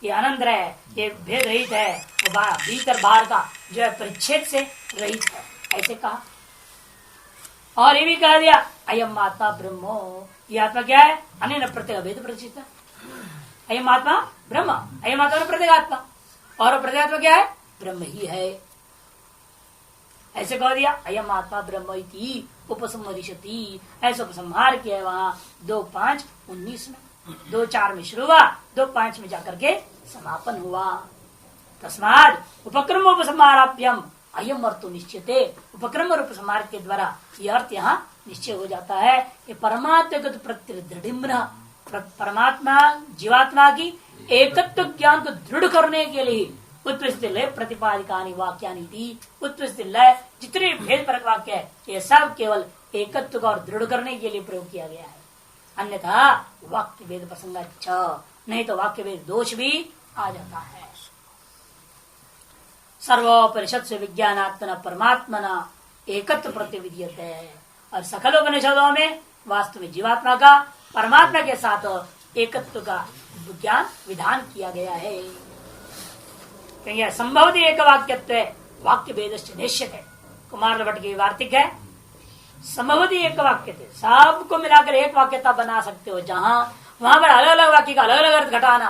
A: ये अनंतर है, ये भेद रहित है, भीतर बाहर का जो है परिच्छेद से रहित है, ऐसे कहा। और ये भी कह दिया अयम आत्मा ब्रह्मो, ये आत्मा क्या है? अनेन प्रत्येक भेद प्रतिष्ठित, अयम आत्मा ब्रह्म, अयम आत्मा प्रत्येक आत्मा, और प्रत्येक आत्मा क्या है? ब्रह्म ही है, ऐसे कह दिया। अयम आत्मा ब्रह्म इति उपसंहरिष्यति, ऐसे उपसंहार किया वहां 2:5:19 में, 2:4 में शुरू हुआ, 2:5 में जाकर के समापन हुआ। तस्माद उपक्रम उपसंहाराभ्यम अयम अर्थो निश्चिते, उपक्रम और उपसंहार के द्वारा यह अर्थ यहाँ निश्चय हो जाता है कि परमात्मा को प्रतिदृढ़, परमात्मा जीवात्मा की एकत्व ज्ञान को दृढ़ करने के लिए उत्पत्ति लय प्रतिपादिकानि वाक्यानि थी। उत्पत्ति लय जितने भेद परक वाक्य है, ये सब केवल एकत्व को और दृढ़ करने के लिए प्रयोग किया गया है, अन्यथा वाक्य भेद प्रसंग अच्छा नहीं तो वाक्य भेद दोष भी आ जाता है। सर्वोपनिषद से विज्ञानात्मना परमात्मना एकत्व प्रतिविधियत है, और सकल उपनिषदों में वास्तव में जीवात्मा का परमात्मा के साथ एकत्व का विज्ञान विधान किया गया है। संभवती एक वाक्यत्व वाक्य भेद निश्चित है, कुमार भट्ट की वार्तिक है। संभवती एक वाक्य थे, सबको मिलाकर एक वाक्यता बना सकते हो, जहां वहां पर अलग अलग वाक्य का अलग अलग अर्थ घटाना,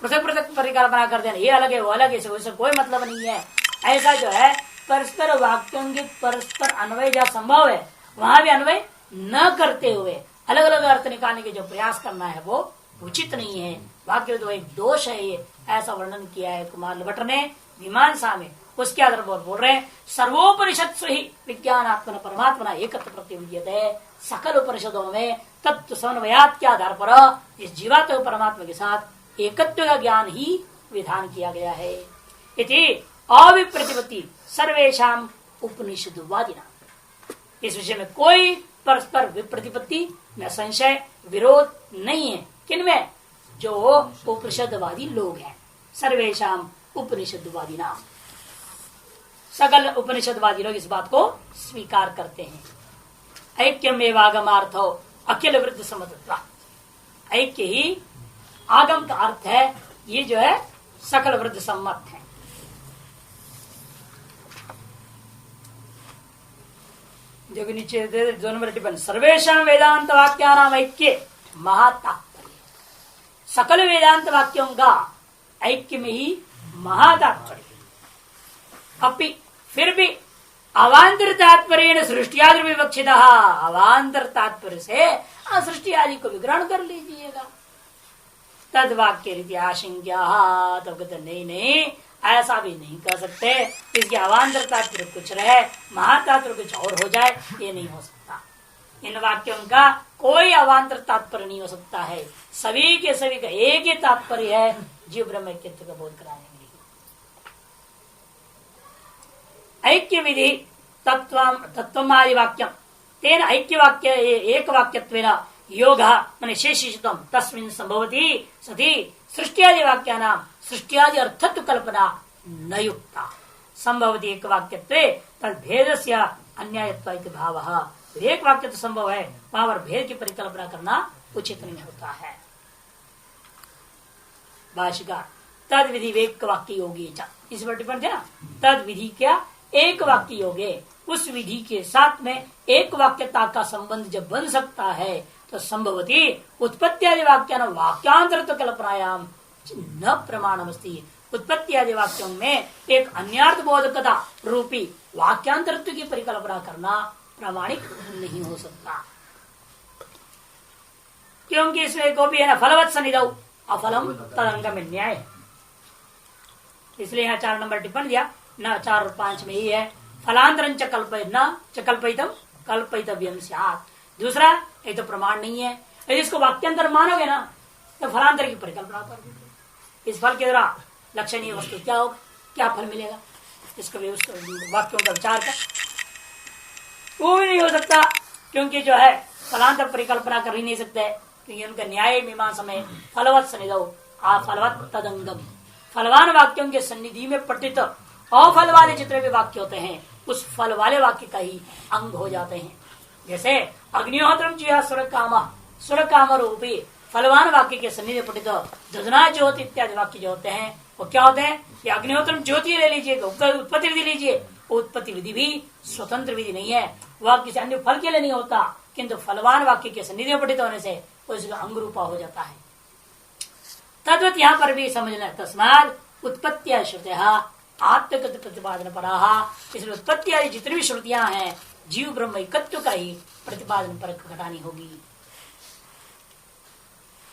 A: पृथक पृथक परिकल्पना कर देना, ये अलग है वो अलग है, इससे कोई मतलब नहीं है। ऐसा जो है परस्पर वाक्यों के परस्पर अन्वय जहाँ संभव है वहां भी अन्वय न करते हुए अलग अलग अर्थ निकालने के जो प्रयास करना है वो उचित नहीं है, वाक्य तो एक दोष है, ये ऐसा वर्णन किया है कुमार भट्ट ने मीमांसा में। उसके आधार पर बोल रहे हैं सर्वोपनिषद ही विज्ञानात्मन परमात्मा एकत्र प्रतिविद्यते है, सकल उपनिषदों में तत्व समन्वयात के आधार पर इस जीवात्म परमात्मा के साथ एकत्व का ज्ञान ही विधान किया गया है। इति अविप्रतिपत्ति सर्वेषाम उपनिषदवादिना, इस विषय में कोई परस्पर विप्रतिपत्ति न संशय विरोध नहीं है। किनमें? जो उपनिषदवादी लोग हैं, सर्वेषाम उपनिषदवादिना, सकल उपनिषदवादी लोग इस बात को स्वीकार करते हैं। ऐक्यम एवागमार्थो अखिल वृद्ध समत्वा, ऐक्य ही आगम का अर्थ है, ये जो है सकल वृद्ध सम्मत है। जो नीचे दो नंबर टिप्पणी, सर्वेषां वेदांत वाक्यानाम ऐक्य महातात्पर्य, सकल वेदांत वाक्यों का ऐक्य में ही महातात्पर्य अपि फिर भी अवान्तर तात्पर्य सृष्टियादि विवक्षित अवान्तर तात्पर्य से सृष्टि आदि को भी ग्रहण कर लीजिएगा। तद वाक्य रीति आशंका तब कहते नहीं ऐसा भी नहीं कर सकते, इसके अवान्तर तात्पर्य कुछ रहे महातात्पर्य कुछ और हो जाए, ये नहीं हो सकता। इन वाक्यों का कोई अवान्तर तात्पर्य नहीं हो सकता है, सभी के सभी का एक ही तात्पर्य है, जीव ब्रह्म ऐक्यत्व का बोध कराने के लिए। ऐक्य विधि तत्वमादि वाक्यम तेन ऐक्य वाक्य एक वाक्यत्वेन योग मन शेषितम तस्मिन् संभवति सति सृष्टियादि वाक्यानां सृष्टियादि अर्थत्व कल्पना न युक्ता संभवति एक वाक्यत्वे तद्भेदस्य अन्यायत्व इति भावः। एक वाक्य तो संभव है, वहां पर भेद की परिकल्पना करना उचित नहीं होता है। भाष्यकार तद विधि एक वाक्य योगी इस पर टिप्पणी थे ना, तद विधि क्या एक वाक्य योगे, उस विधि के साथ में एक वाक्यता का संबंध जब बन सकता है तो संभवती उत्पत्ति आदि वाक्यान वाक्यांतर तो कल्पनायाम न प्रमाणमस्ति। उत्पत्ति आदि वाक्यों में एक अन्यार्थ बोधकता रूपी वाक्यांतरत्व की परिकल्पना करना प्रामाणिक नहीं हो सकता, क्योंकि इसमें को भी है ना फलवत् सन्निधौ अफलम तदंगम न्याय। इसलिए यहाँ 4 नंबर टिप्पणी दिया न 4 और 5 में ही है, फलांतरं च कल्पयित न च कल्पयितम कल्पयितव्यम स्यात्। दूसरा ये तो प्रमाण नहीं है, यदि इसको वाक्यांतर मानोगे ना तो फलांतर की परिकल्पना कर दो। इस फल के द्वारा लक्षणीय वस्तु क्या होगा, क्या फल मिलेगा, इसको भी उस वाक्यों का विचार कर वो भी नहीं हो सकता, क्योंकि जो है फलांतर परिकल्पना कर ही नहीं सकते, क्योंकि उनका न्याय मीमांसा में फलवत् सन्निधौ अफलवत् तदंगम। फलवान वाक्यों के सन्निधि में पठित अफल वाले जितने भी वाक्य होते हैं उस फल वाले वाक्य का ही अंग हो जाते हैं। जैसे अग्निहोत्रम जिया सुर काम रूपी फलवान वाक्य के सन्निधि पठित दधना ज्योति इत्यादि वाक्य जो होते हैं वो क्या होते हैं, कि अग्निहोत्रम ज्योति ले लीजिए, उत्पत्ति विधि लीजिए, उत्पत्ति विधि भी स्वतंत्र विधि नहीं है, वह किसी अन्य फल के लिए नहीं होता, किंतु फलवान वाक्य के सन्निधि पठित होने से उसका अंग रूपा हो जाता है। तद्वत यहाँ पर भी समझना, तस्माद उत्पत्ति श्रुतिया आत्मगत प्रतिपादन पराहा, इसलिए उत्पत्ति आदि जितनी भी श्रुतियां हैं जीव ब्रह्म एकत्व का ही प्रतिपादन पर घटानी होगी।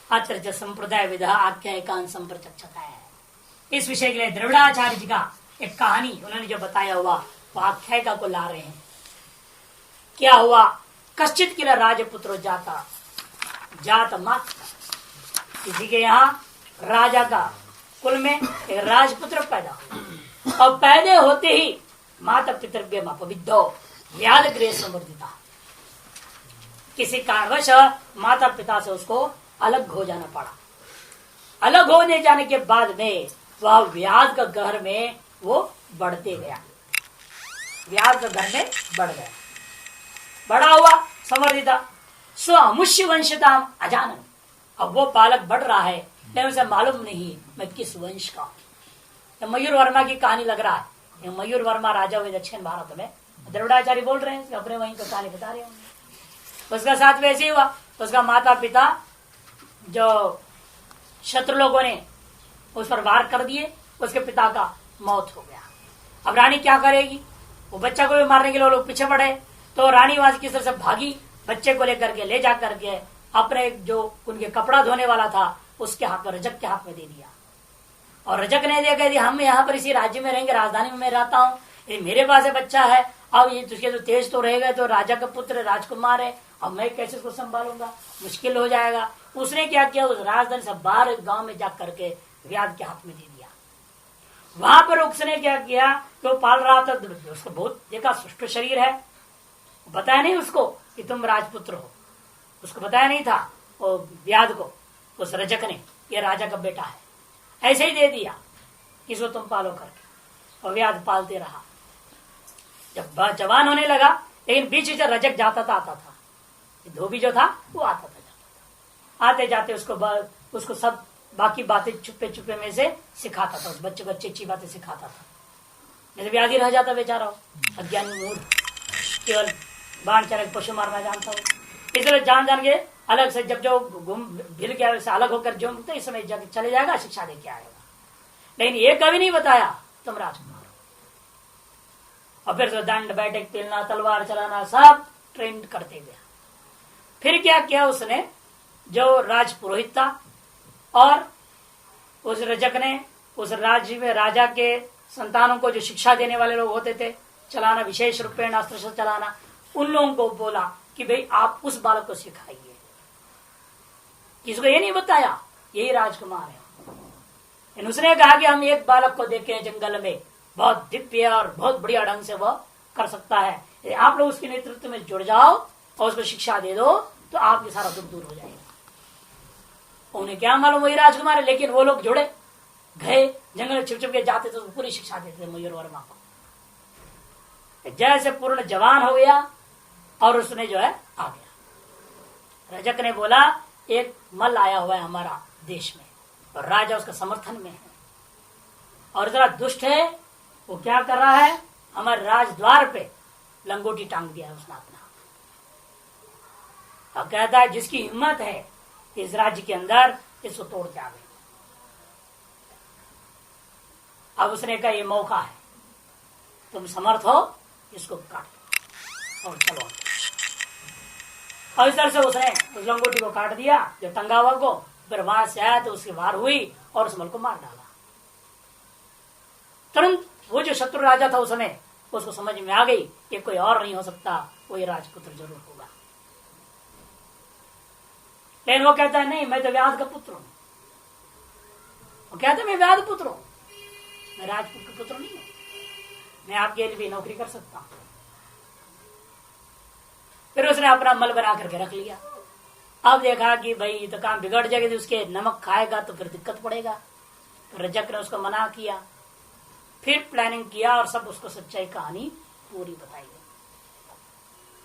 A: अत्र संप्रदाय विधा आख्यायिकान संप्रचक्षता है। इस विषय के लिए द्रविड़ाचार्य जी का एक कहानी उन्होंने जो बताया हुआ वो आख्यायिका को ला रहे हैं। क्या हुआ, कश्चित किला राजपुत्र जात मात्र, किसी के यहाँ राजा का कुल में एक राजपुत्र पैदा हुआ, और पैदा होते ही माता पितृभ्यम अपविद्धो व्याध गृह समर्दिता, किसी कारणवश माता पिता से उसको अलग हो जाना पड़ा। अलग होने जाने के बाद में वह व्याध का घर में वो बढ़ते गया, व्याध का घर में बढ़ गया, बड़ा हुआ समर्दिता, स्वमुष्य वंशताम अजानन। अब वो बालक बढ़ रहा है लेकिन उसे मालूम नहीं मैं किस वंश का। मयूर वर्मा की कहानी लग रहा है, मयूर वर्मा राजा हुए दक्षिण भारत में, द्रविड़ाचार्य बोल रहे हैं अपने वहीं का कहानी बता रहे होंगे। उसका साथ वैसे ही हुआ, उसका माता पिता जो शत्रु लोगों ने उस पर वार कर दिए, उसके पिता का मौत हो गया। अब रानी क्या करेगी, वो बच्चा को भी मारने के लिए लोग पीछे पड़े, तो रानी वहां किस तरह से भागी, बच्चे को लेकर के ले जा करके अपने जो उनके कपड़ा धोने वाला था उसके हाथ में, रजक के हाथ में दे दिया। और रजक ने देखा यदि हम यहाँ पर इसी राज्य में रहेंगे, राजधानी में मैं रहता हूँ, ये मेरे पास बच्चा है, अब ये तुझे तो तेज तो रहेगा, तो राजा का पुत्र राजकुमार है, अब मैं कैसे उसको संभालूंगा, मुश्किल हो जाएगा। उसने क्या किया, उस राजधानी से बाहर गांव में जा करके व्याध के हाथ में दे दिया। वहां पर उसने क्या किया, तो पाल रहा था, उसको बहुत देखा सुष्ट शरीर है, बताया नहीं उसको कि तुम राजपुत्र हो, उसको बताया नहीं था वो व्याध को, उस रजक ने, ये राजा का बेटा है, ऐसे ही दे दिया, इसको तुम पालो करके। और व्याध पालते रहा, जब जवान होने लगा, लेकिन बीच बीच रजक जाता था आता था, धोबी जो था वो आता था जाता था, आते जाते उसको सब बाकी बातें चुप्पे चुप्पे में से सिखाता था, उस बच्चे अच्छी बातें सिखाता था, नहीं तो व्याधि रह जाता बेचारा, अज्ञानी मूढ़, केवल बाण चले पशु मारना जानता हो। इसलिए जान के अलग से जब जो घूम भिल गया वैसे अलग होकर जो तो इस समय चले जाएगा, शिक्षा दे के आएगा। लेकिन ये कभी नहीं बताया तुम राजकुमार। और फिर तो दंड बैठक पेलना तलवार चलाना सब ट्रेन करते गया। फिर क्या किया उसने, जो राज पुरोहित था और उस रजक ने उस राज्य में राजा के संतानों को जो शिक्षा देने वाले लोग होते थे चलाना, विशेष रूप में अस्त्र शस्त्र चलाना, उन लोगों को बोला कि भाई आप उस बालक को सिखाइए। किसको ये नहीं बताया यही राजकुमार है। उसने कहा कि हम एक बालक को देखे जंगल में, बहुत दिव्य और बहुत बढ़िया ढंग से वह कर सकता है, यदि आप लोग उसके नेतृत्व में जुड़ जाओ और उसको शिक्षा दे दो तो आपके सारा दुख दूर हो जाएगा। उन्हें क्या मालूम वही राजकुमार है, लेकिन वो लोग जुड़े गए, जंगल में छिप छिप के जाते तो पूरी शिक्षा देते मयूर वर्मा को। जैसे पूर्ण जवान हो गया और उसने जो है आ गया। रजक ने बोला एक मल आया हुआ है हमारा देश में और राजा उसका समर्थन में है और जरा दुष्ट है, वो क्या कर रहा है, हमारे राजद्वार पे लंगोटी टांग दिया है उसने अपना। और कहता है जिसकी हिम्मत है इस राज्य के अंदर इसको तोड़ के आवे। अब उसने कहा ये मौका है, तुम समर्थ हो, इसको काट और चलो। और इस तरह से उसने उस लंगोटी को काट दिया जो टंगा हुआ को, फिर वहां से आया तो उसकी वार हुई और उस मल को मार डाला। तुरंत वो जो शत्रु राजा था उसने उसको समझ में आ गई कि कोई और नहीं हो सकता, वही राजपुत्र जरूर होगा। लेकिन वो कहता है नहीं, मैं तो व्याध का पुत्र हूं। वो कहता है मैं व्याध पुत्र हूं, मैं राजपूत का पुत्र नहीं हूं, मैं आपके लिए भी नौकरी कर सकता हूं। फिर उसने अपना मल बना करके रख लिया। अब देखा कि भाई तो काम बिगड़ जाएगा, तो उसके नमक खाएगा तो फिर दिक्कत पड़ेगा। तो रजक ने उसको मना किया, फिर प्लानिंग किया और सब उसको सच्चाई कहानी पूरी बताई गई।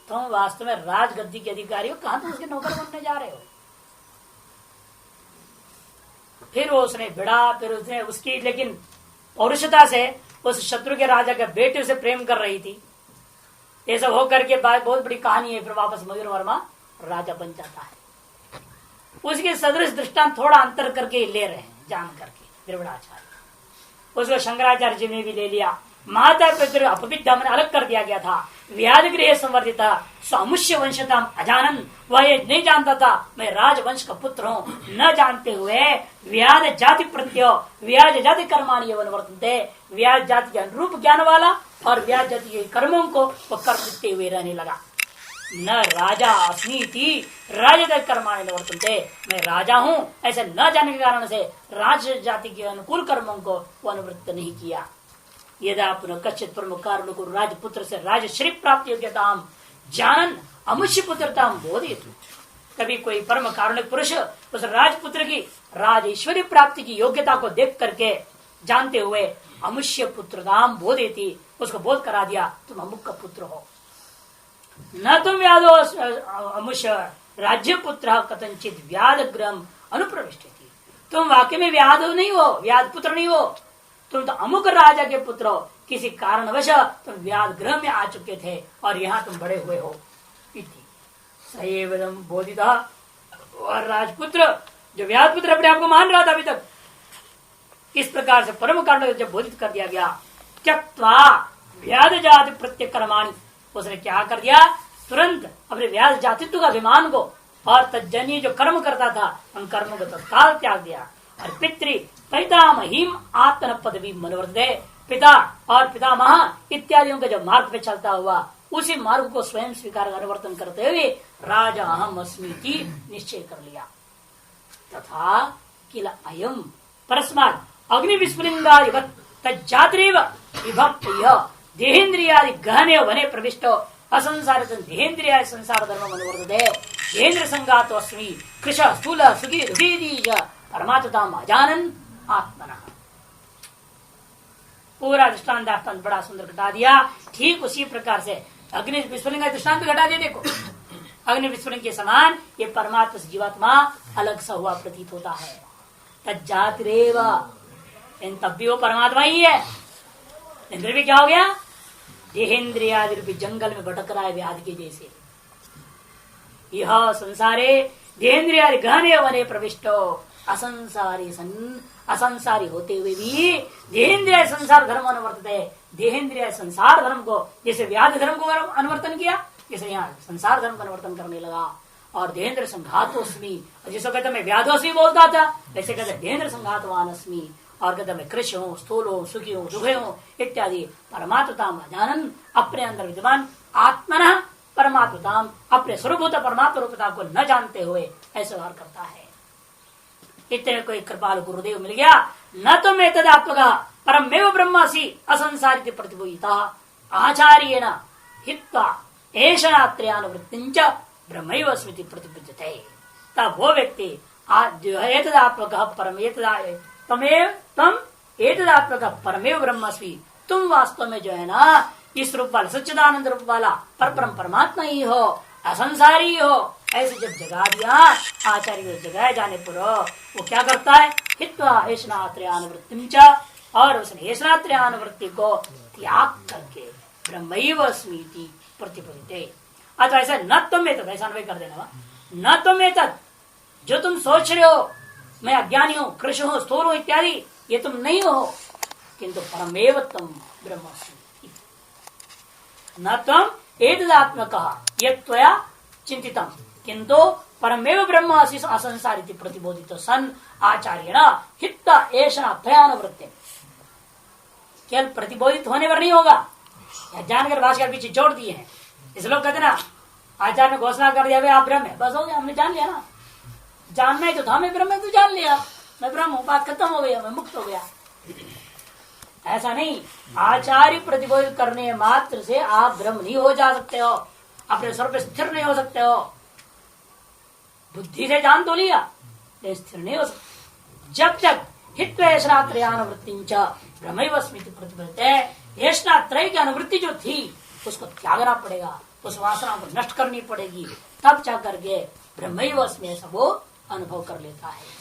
A: तुम वास्तव में राजगद्दी के अधिकारी हो, कहां तुम उसके नौकर बनने जा रहे हो। फिर वो उसने भिड़ा, फिर उसने उसकी लेकिन पौरुषता से उस शत्रु के राजा के बेटे से प्रेम कर रही थी। ये सब होकर के बाद बहुत बड़ी कहानी है। फिर वापस मयूर वर्मा राजा बन जाता है। उसके सदृश दृष्टांत थोड़ा अंतर करके ले रहे हैं जान करके द्रविड़ाचार्य, उसको शंकराचार्य जी ने भी ले लिया। माता पितृ अपविद्या में अलग कर दिया गया था। व्याध गृह संवर्धित समुष्य वंशता अजानन, वह ये नहीं जानता था मैं राजवंश का पुत्र हूँ, न जानते हुए व्याध जाति प्रत्यो व्याज जाति कर्माणी वर्तन्ते, व्याज जाति के अनुरूप ज्ञान वाला और व्याज जाति के कर्मों को वो करते हुए रहने लगा। न राजा अस्मी थी राजा कर्माणी वर्तन्ते, मैं राजा हूँ ऐसे न जानने के कारण से राज जाति के अनुकूल कर्मों को वो अनुवृत्त नहीं किया। यदा पुनः कच्चित प्रमुख कारण को राजपुत्र से राजश्री प्राप्त योग्यता जानन अमुष्य पुत्रता बोधित। कभी कोई परम कारुणिक पुरुष उस राजपुत्र की राजेश्वरी प्राप्ति की योग्यता को देख करके जानते हुए अमुष्य पुत्रताम बोधेती, उसको बोध करा दिया तुम अमुक का पुत्र हो, न तुम व्याधो अमुष्य राज्य पुत्र कथंचित व्याध ग्रह अनुप्रविष्ट थी। तुम वाक्य में व्याध नहीं हो, व्याध पुत्र नहीं हो, तुम तो अमुक राजा के पुत्र हो, किसी कारणवश तुम व्याध ग्रह में आ चुके थे और यहाँ तुम बड़े हुए हो। सएवं बोधिता, और राजपुत्र जो व्याध पुत्र अपने आप को मान रहा था अभी तक, इस प्रकार से परम कारण जब बोधित कर दिया गया, त्यक्त्वा व्याध जाति प्रत्यकर्माणि, उसने क्या कर दिया, तुरंत अपने व्याध जातित्व का अभिमान को और तज्जन्य जो कर्म करता था उन कर्मों को तत्काल त्याग दिया। और पितृ पितामहीम आत्मन पदवी मनोवर्ते, पिता और पितामह इत्यादियों के जो मार्ग पे चलता हुआ उसी मार्ग को स्वयं स्वीकार अनुवर्तन करते हुए राजा अहम अस्मि की निश्चय कर लिया। तथा किल अयम परस्मात् अग्नि विस्फुलिंगादिवत् तज्जात्रेव विभक्त देहेन्द्रियादि गहने वने प्रविष्टो असंसार देहेन्द्रिया संसार धर्म अनुवर्तते देहेन्द्र संगातो अस्मि कृश स्थूल सुखी दुखी परमात्मा अजानन आत्मना। पूरा दृष्टांत बड़ा सुंदर घटा दिया। ठीक उसी प्रकार से अग्नि विस्फुलिंग का दृष्टांत घटा दिया। देखो अग्नि विस्फुलिंग के समान ये परमात्मा से जीवात्मा अलग सा हुआ प्रतीत होता है। तज्जातिरेव, तब भी वो परमात्मा ही है। इंद्र भी क्या हो गया, देहेन्द्रियादि रूपी जंगल में भटक रहा है व्याध के जैसे। यह संसारे देहेन्द्रियादि गहने वने प्रविष्टो असंसारी सन असंसारी होते हुए भी देहेंद्रिय संसार धर्म अनुवर्तते, देहेंद्रिय संसार धर्म को, जैसे व्याध धर्म को अनुवर्तन किया, जैसे यहाँ संसार धर्म का अनुवर्तन करने लगा। और देहेंद्र संघातोस्मी, जिसको कहते मैं व्याधोस्मी बोलता था, वैसे कहते देहेंद्र संघातवान अस्मी। और कहते मैं कृष्ण हूँ, स्थूल हूँ, सुखी हूँ, दुखे हूँ इत्यादि परमात्मताम अजानन, अपने अंदर विद्यमान आत्मना परमात्मताम, अपने स्वरूपभूत परमात्म रूपता को न जानते हुए ऐसे व्यवहार करता है। इतने कोई कृपाल गुरुदेव मिल गया, न तो मैं तदात्मक परमेव ब्रह्मासी असंसारित प्रतिभूता आचार्येण हित्वा एषणात्रयानुवृत्तिंच ब्रह्मैव स्मृति प्रतिबुद्धते। तब वो व्यक्ति जो है एतदात्मक परम तम एतदात्मक परमेव ब्रह्मस्मि, तुम वास्तव में जो है ना इस रूप वाला सच्चिदानंद रूप वाला परम परमात्मा ही हो, असंसारी हो, ऐसे जब जगा दिया आचार्य जगाए जाने पर वो क्या करता है, हित्वा एषणात्रयानुवृत्तिं च, और उसने एषणात्रयानुवृत्ति को त्याग करके ब्रह्मैवस्मीति प्रतिपदिते। अतः ऐसा न तुम में तद, ऐसा नहीं कर देना, न तुम में तद, जो तुम सोच रहे हो मैं अज्ञानी हूँ, कृष्ण हूँ, स्थूल हूँ इत्यादि, ये तुम नहीं हो, किंतु परमेव तुम ब्रह्मस्मि। न तुम एतदात्मक यत्त्वया चिंतितम, किंतु परमेव ब्रह्मासि असंसारिति प्रतिबोधित सन आचार्येण हित एषणा त्रयानुवृत्ति। केवल प्रतिबोधित होने पर नहीं होगा, जानकर भाषा पीछे जोड़ दिए हैं। इस लोग कहते ना आचार्य ने घोषणा कर दिया आप ब्रह्म है, बस हो गया, हमने जान लिया ना, जानना ही तो था मैं ब्रह्म है, तू जान लिया मैं ब्रह्म हूँ, बात खत्म हो गया, मैं मुक्त हो गया। ऐसा नहीं, आचार्य प्रतिबोधित करने मात्र से आप ब्रह्म नहीं हो जा सकते हो, अपने स्वर पे स्थिर नहीं हो सकते हो। बुद्धि से जान तो लिया लेकिन स्थिर नहीं हो सकते जब तक हित्वेषणात्रयानुवृत्तिं च ब्रह्मैवस्मीति प्रतिबद्धते। एषणात्रय की अनुवृत्ति जो थी उसको त्यागना पड़ेगा, उस वासना को नष्ट करनी पड़ेगी, तब जा करके ब्रह्मैवस्मी ऐसा वो अनुभव कर लेता है।